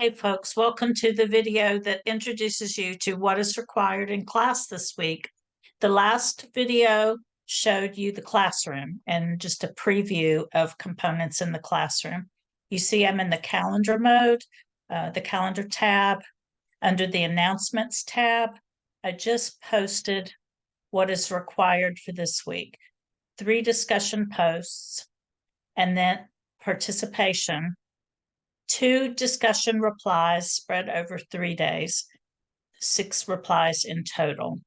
Hey folks, welcome to the video that introduces you to what is required in class this week. The last video showed you the classroom and just a preview of components in the classroom. You see I'm in the calendar mode, the calendar tab. Under the announcements tab, I just posted what is required for this week. 3 discussion posts and then participation, 2 discussion replies spread over 3 days, 6 replies in total.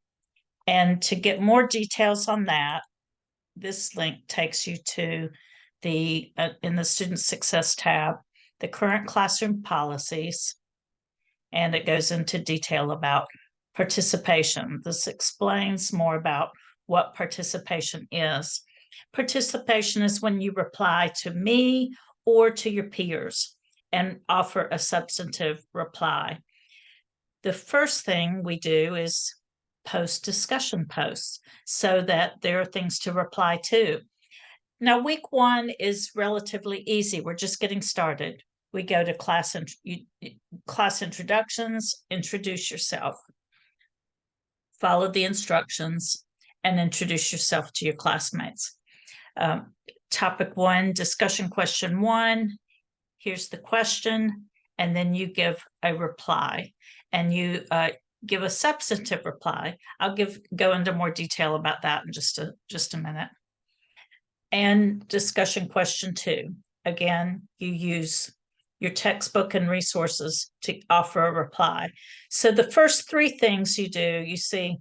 And to get more details on that, this link takes you to the in the Student Success tab, the current classroom policies, and it goes into detail about participation. This explains more about what participation is. Participation is when you reply to me or to your peers and offer a substantive reply. The first thing we do is post discussion posts so that there are things to reply to. Now, week 1 is relatively easy. We're just getting started. We go to class introductions, introduce yourself, follow the instructions, and introduce yourself to your classmates. Topic 1, discussion question 1. Here's the question, and then you give a reply, and you give a substantive reply. I'll go into more detail about that in just a minute. And discussion question 2. Again, you use your textbook and resources to offer a reply. So the first 3 things you do, you see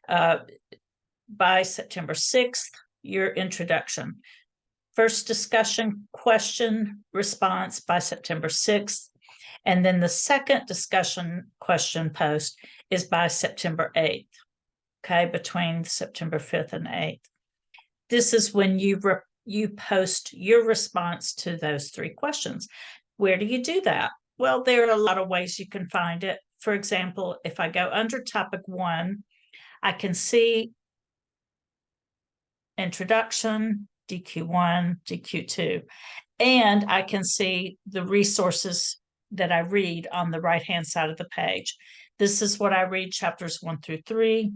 by September 6th, your introduction. First discussion question response by September 6th. And then the second discussion question post is by September 8th, okay, between September 5th and 8th. This is when you post your response to those 3 questions. Where do you do that? Well, there are a lot of ways you can find it. For example, if I go under topic 1, I can see introduction, DQ1, DQ2, and I can see the resources that I read on the right-hand side of the page. This is what I read, chapters 1 through 3,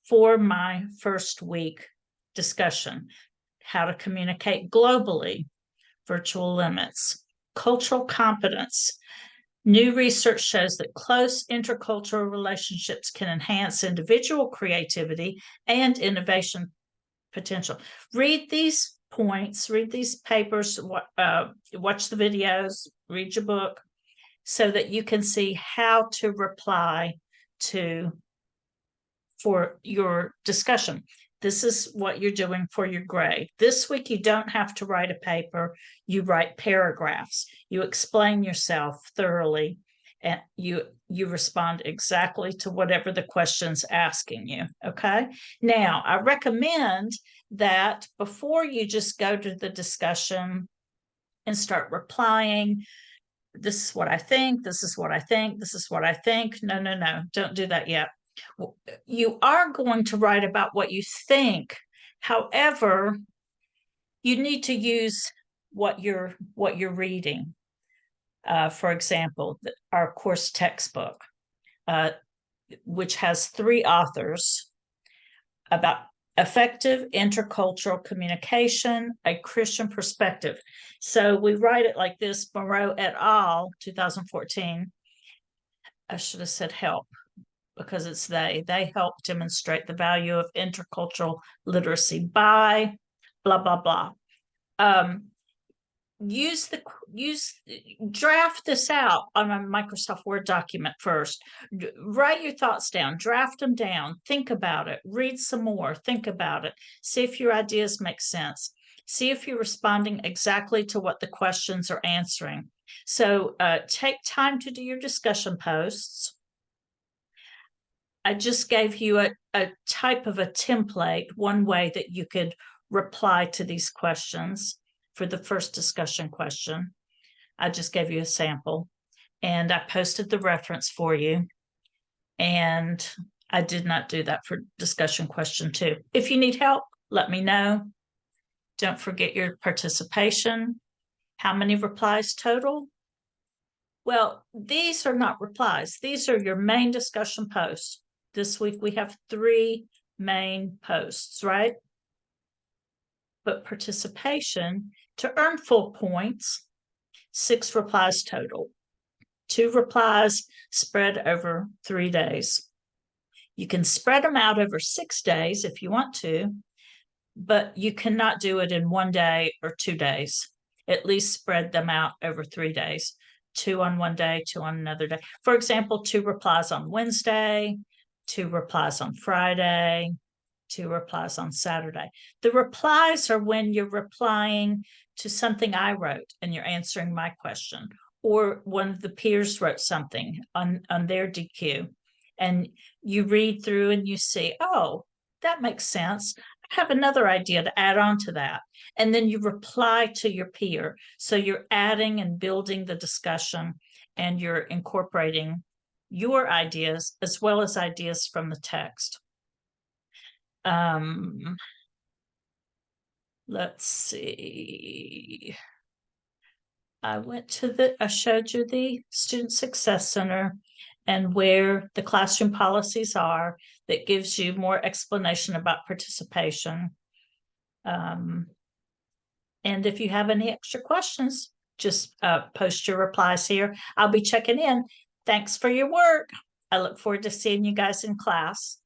for my first week discussion. How to communicate globally, virtual limits, cultural competence. New research shows that close intercultural relationships can enhance individual creativity and innovation potential. Read these points, read these papers, watch the videos, read your book, so that you can see how to reply for your discussion. This is what you're doing for your grade. This week, you don't have to write a paper. You write paragraphs. You explain yourself thoroughly, and you respond exactly to whatever the question's asking you, okay? Now, I recommend that before you just go to the discussion and start replying, this is what I think, this is what I think, this is what I think. No, don't do that yet. You are going to write about what you think. However, you need to use what you're reading. For example, our course textbook, which has 3 authors about effective intercultural communication, a Christian perspective. So we write it like this: Moreau et al., 2014. I should have said help, because it's they help demonstrate the value of intercultural literacy by blah, blah, blah. Draft this out on a Microsoft Word document first. Write your thoughts down, draft them down, think about it, read some more, think about it, see if your ideas make sense, see if you're responding exactly to what the questions are answering. So take time to do your discussion posts. I just gave you a type of a template, one way that you could reply to these questions. For the first discussion question, I just gave you a sample, and I posted the reference for you, and I did not do that for discussion question 2. If you need help, let me know. Don't forget your participation. How many replies total? Well, these are not replies. These are your main discussion posts. This week we have 3 main posts, right? But participation, to earn full points, 6 replies total. 2 replies spread over 3 days. You can spread them out over 6 days if you want to, but you cannot do it in 1 day or 2 days. At least spread them out over 3 days. 2 on 1 day, 2 on another day. For example, 2 replies on Wednesday, 2 replies on Friday, 2 replies on Saturday. The replies are when you're replying to something I wrote and you're answering my question, or one of the peers wrote something on their DQ, and you read through and you see, oh, that makes sense. I have another idea to add on to that. And then you reply to your peer. So you're adding and building the discussion, and you're incorporating your ideas as well as ideas from the text. Let's see. I showed you the Student Success Center and where the classroom policies are. That gives you more explanation about participation. And if you have any extra questions, just post your replies here. I'll be checking in. Thanks for your work. I look forward to seeing you guys in class.